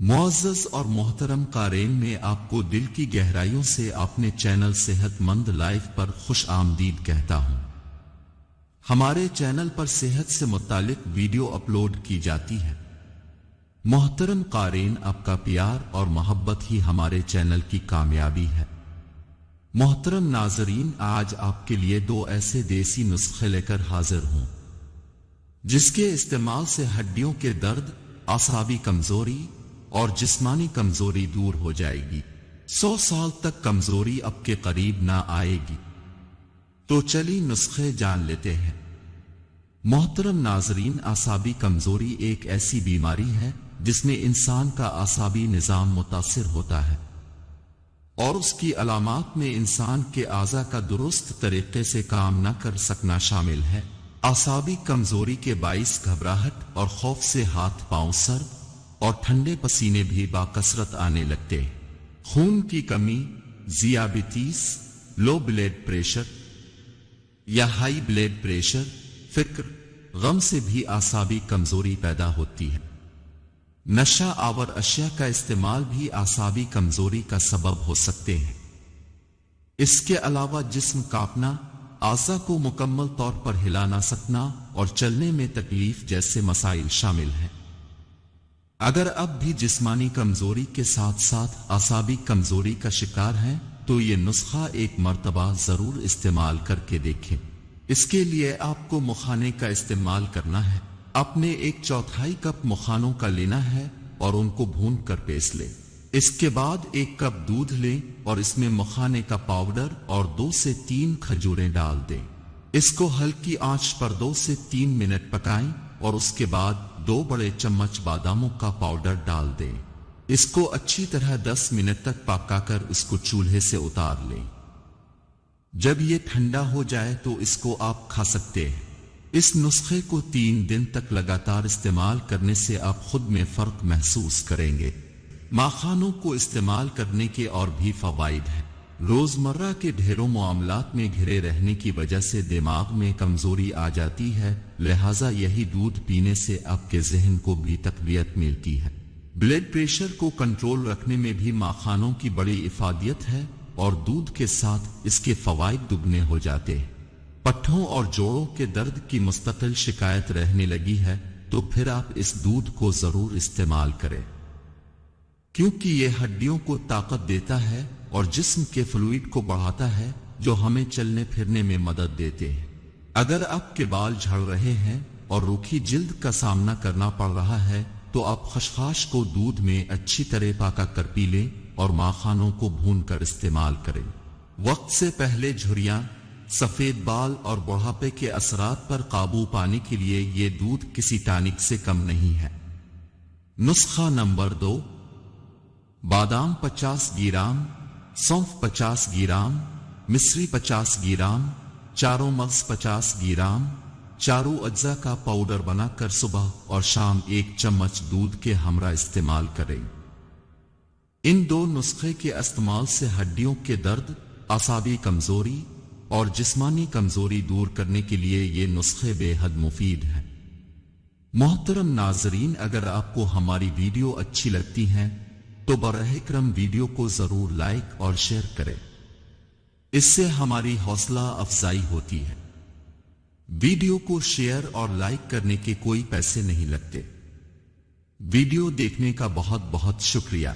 मुअज़्ज़ज़ और मोहतरम क़ारीन, में आपको दिल की गहराइयों से अपने चैनल सेहतमंद लाइफ पर खुश आमदीद कहता हूं। हमारे चैनल पर सेहत से मुतालिक वीडियो अपलोड की जाती है। मोहतरम क़ारीन, आपका प्यार और मोहब्बत ही हमारे चैनल की कामयाबी है। मोहतरम नाज़रीन, आज आपके लिए दो ऐसे देसी नुस्खे लेकर हाजिर हूं जिसके इस्तेमाल से हड्डियों के दर्द, आसाबी कमजोरी और जिस्मानी कमजोरी दूर हो जाएगी। 100 साल तक कमजोरी आपके करीब ना आएगी। तो चलिए नुस्खे जान लेते हैं। मोहतरम नाज़रीन, आसाबी कमजोरी एक ऐसी बीमारी है जिसमें इंसान का आसाबी निज़ाम मुतासिर होता है और उसकी अलामात में इंसान के आज़ा का दुरुस्त तरीके से काम न कर सकना शामिल है। आसाबी कमजोरी के बाइस घबराहट और खौफ से हाथ पांव, सर और ठंडे पसीने भी बाकसरत आने लगते हैं। खून की कमी, ज़ियाबितीस, लो ब्लड प्रेशर या हाई ब्लड प्रेशर, फिक्र, गम से भी आसाबी कमजोरी पैदा होती है। नशा आवर अशिया का इस्तेमाल भी आसाबी कमजोरी का सबब हो सकते हैं। इसके अलावा जिस्म कांपना, आज़ा को मुकम्मल तौर पर हिला ना सकना और चलने में तकलीफ जैसे मसाइल शामिल हैं। अगर अब भी जिस्मानी कमजोरी के साथ साथ आसाबी कमजोरी का शिकार हैं तो ये नुस्खा एक मर्तबा जरूर इस्तेमाल करके देखें। इसके लिए आपको मखाने का इस्तेमाल करना है। अपने 1/4 कप मखानों का लेना है और उनको भून कर पीस लें। इसके बाद 1 कप दूध लें और इसमें मखाने का पाउडर और 2 से 3 खजूरें डाल दें। इसको हल्की आंच पर 2 से 3 मिनट पकाएं और उसके बाद 2 बड़े चम्मच बादामों का पाउडर डाल दें। इसको अच्छी तरह 10 मिनट तक पकाकर इसको चूल्हे से उतार लें। जब ये ठंडा हो जाए तो इसको आप खा सकते हैं। इस नुस्खे को 3 दिन तक लगातार इस्तेमाल करने से आप खुद में फर्क महसूस करेंगे। मखानों को इस्तेमाल करने के और भी फवाइद हैं। रोजमर्रा के ढेरों मामलात में घिरे रहने की वजह से दिमाग में कमजोरी आ जाती है, लिहाजा यही दूध पीने से आपके जहन को भी तकवियत मिलती है। ब्लड प्रेशर को कंट्रोल रखने में भी मखानों की बड़ी इफादियत है और दूध के साथ इसके फवाइद दुगने हो जाते हैं। पट्ठों और जोड़ों के दर्द की मुस्तकिल शिकायत रहने लगी है तो फिर आप इस दूध को जरूर इस्तेमाल करें, क्योंकि यह हड्डियों को ताकत देता है और जिस्म के फ्लूइड को बढ़ाता है जो हमें चलने फिरने में मदद देते हैं। अगर आपके बाल झड़ रहे हैं और रूखी जिल्द का सामना करना पड़ रहा है तो आप खसखस को दूध में अच्छी तरह पका कर पी लें और मखानों को भून कर इस्तेमाल करें। वक्त से पहले झुर्रियां, सफेद बाल और बुढ़ापे के असरात पर काबू पाने के लिए ये दूध किसी टॉनिक से कम नहीं है। नुस्खा नंबर 2, बादाम 50 ग्राम, सौंफ 50 ग्राम, मिश्री 50 ग्राम, चारों मग्ज 50 ग्राम, चारों अज्जा का पाउडर बनाकर सुबह और शाम 1 चम्मच दूध के हमरा इस्तेमाल करें। इन 2 नुस्खे के इस्तेमाल से हड्डियों के दर्द, आसाबी कमजोरी और जिस्मानी कमजोरी दूर करने के लिए ये नुस्खे बेहद मुफीद हैं। मोहतरम नाजरीन, अगर आपको हमारी वीडियो अच्छी लगती हैं तो बरह करम वीडियो को जरूर लाइक और शेयर करें। इससे हमारी हौसला अफजाई होती है। वीडियो को शेयर और लाइक करने के कोई पैसे नहीं लगते। वीडियो देखने का बहुत बहुत शुक्रिया।